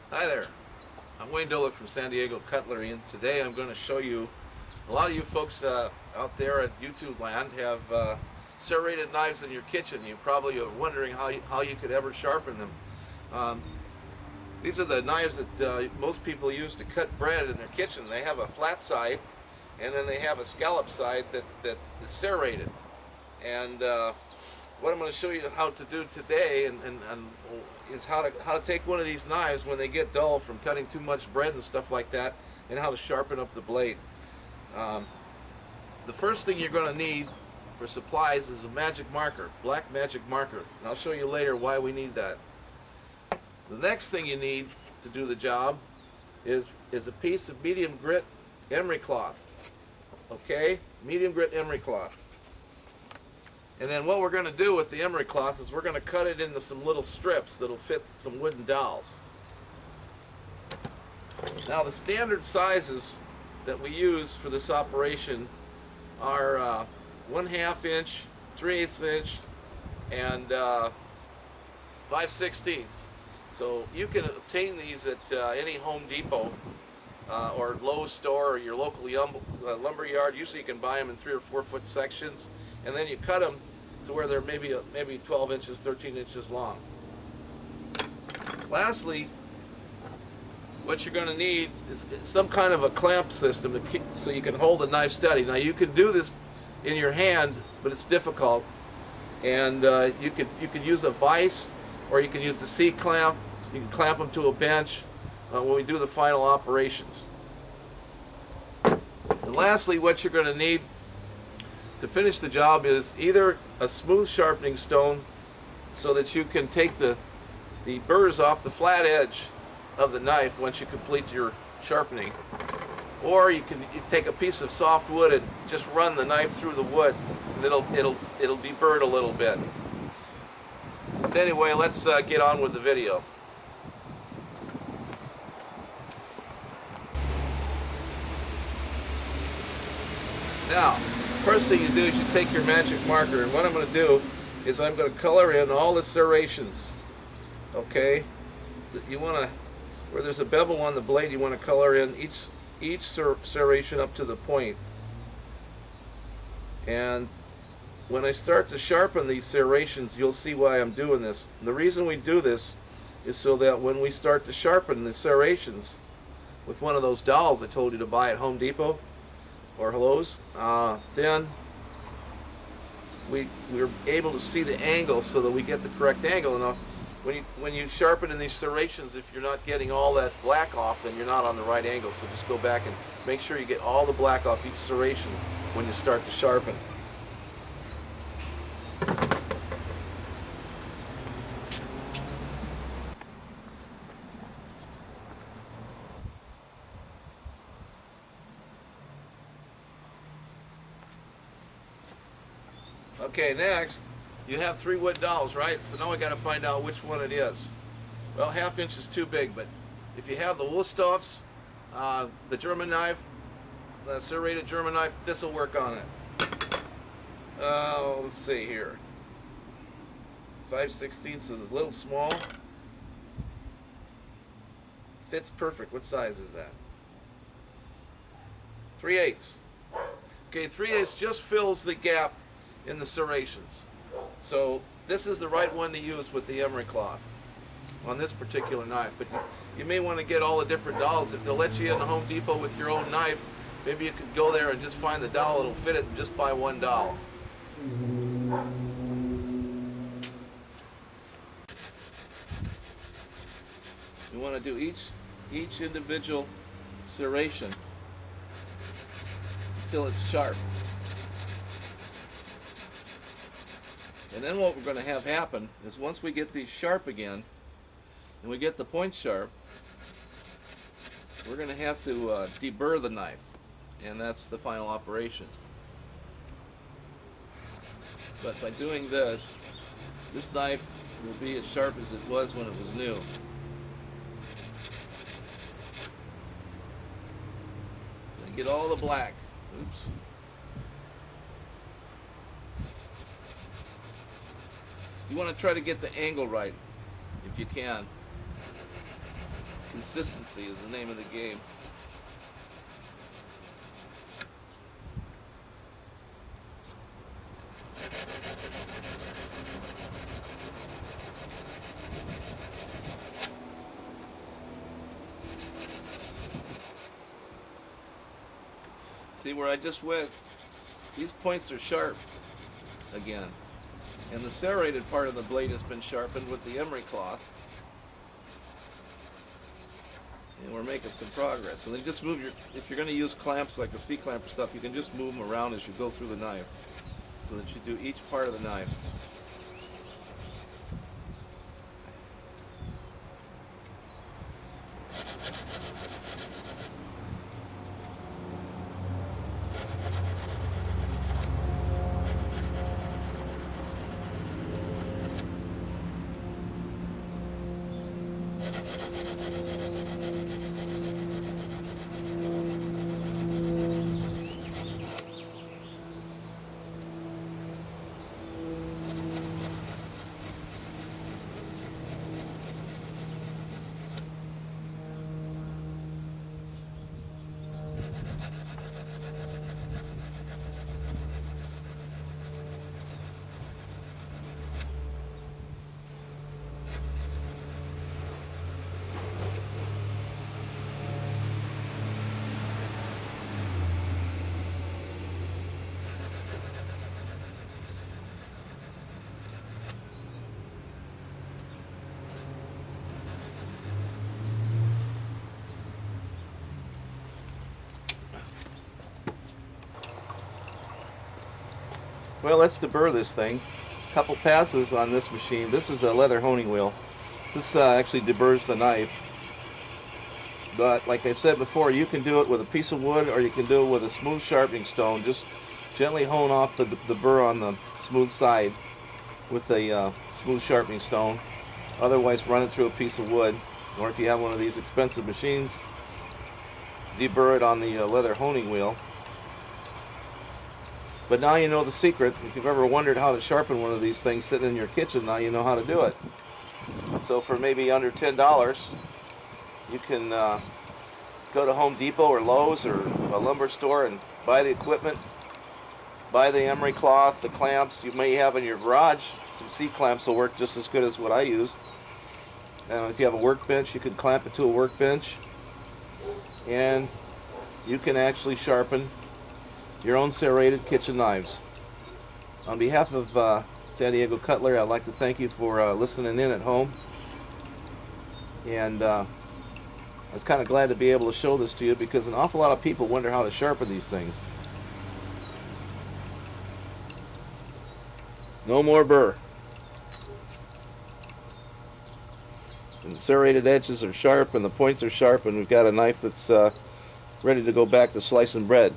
Hi there, I'm Wayne Dolick from San Diego Cutlery, and today I'm going to show you, a lot of you folks out there at YouTube land have serrated knives in your kitchen. You probably are wondering how you could ever sharpen them. Um, these are the knives that most people use to cut bread in their kitchen. They have a flat side, and then they have a scallop side that is serrated. And what I'm going to show you how to do today is how to take one of these knives when they get dull from cutting too much bread and stuff like that, and how to sharpen up the blade. The first thing you're going to need for supplies is a magic marker, black magic marker, and I'll show you later why we need that. The next thing you need to do the job is a piece of medium grit emery cloth. Okay, medium grit emery cloth. And then what we're going to do with the emery cloth is we're going to cut it into some little strips that'll fit some wooden dowels. Now the standard sizes that we use for this operation are 1/2 inch, 3/8 inch, and 5/16. So you can obtain these at any Home Depot or Lowe's store or your local lumber yard. Usually you can buy them in 3 or 4 foot sections, and then you cut them to where they're maybe 12 inches, 13 inches long. Lastly, what you're going to need is some kind of a clamp system to keep, so you can hold the knife steady. Now you can do this in your hand, but it's difficult, and you could use a vise, or you can use the C-clamp. You can clamp them to a bench when we do the final operations. And lastly, what you're going to need to finish the job is either a smooth sharpening stone, so that you can take the burrs off the flat edge of the knife once you complete your sharpening, or you take a piece of soft wood and just run the knife through the wood, and it'll deburr it a little bit. But anyway, let's get on with the video. Now, first thing you do is you take your magic marker, and what I'm going to do is I'm going to color in all the serrations. Okay, you want to, where there's a bevel on the blade, you want to color in each serration up to the point. And when I start to sharpen these serrations, you'll see why I'm doing this. And the reason we do this is so that when we start to sharpen the serrations with one of those dowels I told you to buy at Home Depot or Lowe's, then we're able to see the angle so that we get the correct angle. Now, when you sharpen in these serrations, if you're not getting all that black off, then you're not on the right angle. So just go back and make sure you get all the black off each serration when you start to sharpen. Okay, next, you have 3 wood dowels, right? So now I got to find out which one it is. Well, 1/2 inch is too big, but if you have the Wusthoff's, the German knife, the serrated German knife, this will work on it. Let's see here. 5/16 is a little small. Fits perfect. What size is that? 3/8. Okay, 3/8 just fills the gap in the serrations. So this is the right one to use with the emery cloth on this particular knife. But you may want to get all the different dowels. If they'll let you in the Home Depot with your own knife, maybe you could go there and just find the dowel that'll fit it and just buy one dowel. You want to do each individual serration until it's sharp. And then what we're going to have happen is once we get these sharp again, and we get the point sharp, we're going to have to deburr the knife, and that's the final operation. But by doing this, this knife will be as sharp as it was when it was new. And get all the black. Oops. You want to try to get the angle right, if you can. Consistency is the name of the game. See where I just went? These points are sharp again. And the serrated part of the blade has been sharpened with the emery cloth. And we're making some progress. And then just move your, if you're going to use clamps like the C-clamp or stuff, you can just move them around as you go through the knife so that you do each part of the knife. Well, let's deburr this thing. A couple passes on this machine. This is a leather honing wheel. This actually deburrs the knife. But like I said before, you can do it with a piece of wood or you can do it with a smooth sharpening stone. Just gently hone off the burr on the smooth side with a smooth sharpening stone. Otherwise, run it through a piece of wood. Or if you have one of these expensive machines, deburr it on the leather honing wheel. But now you know the secret. If you've ever wondered how to sharpen one of these things sitting in your kitchen, now you know how to do it. So for maybe under $10, you can go to Home Depot or Lowe's or a lumber store and buy the equipment, buy the emery cloth, the clamps you may have in your garage. Some C-clamps will work just as good as what I used. And if you have a workbench, you can clamp it to a workbench. And you can actually sharpen your own serrated kitchen knives. On behalf of San Diego Cutlery, I'd like to thank you for listening in at home. And I was kind of glad to be able to show this to you because an awful lot of people wonder how to sharpen these things. No more burr. And the serrated edges are sharp and the points are sharp, and we've got a knife that's ready to go back to slicing bread.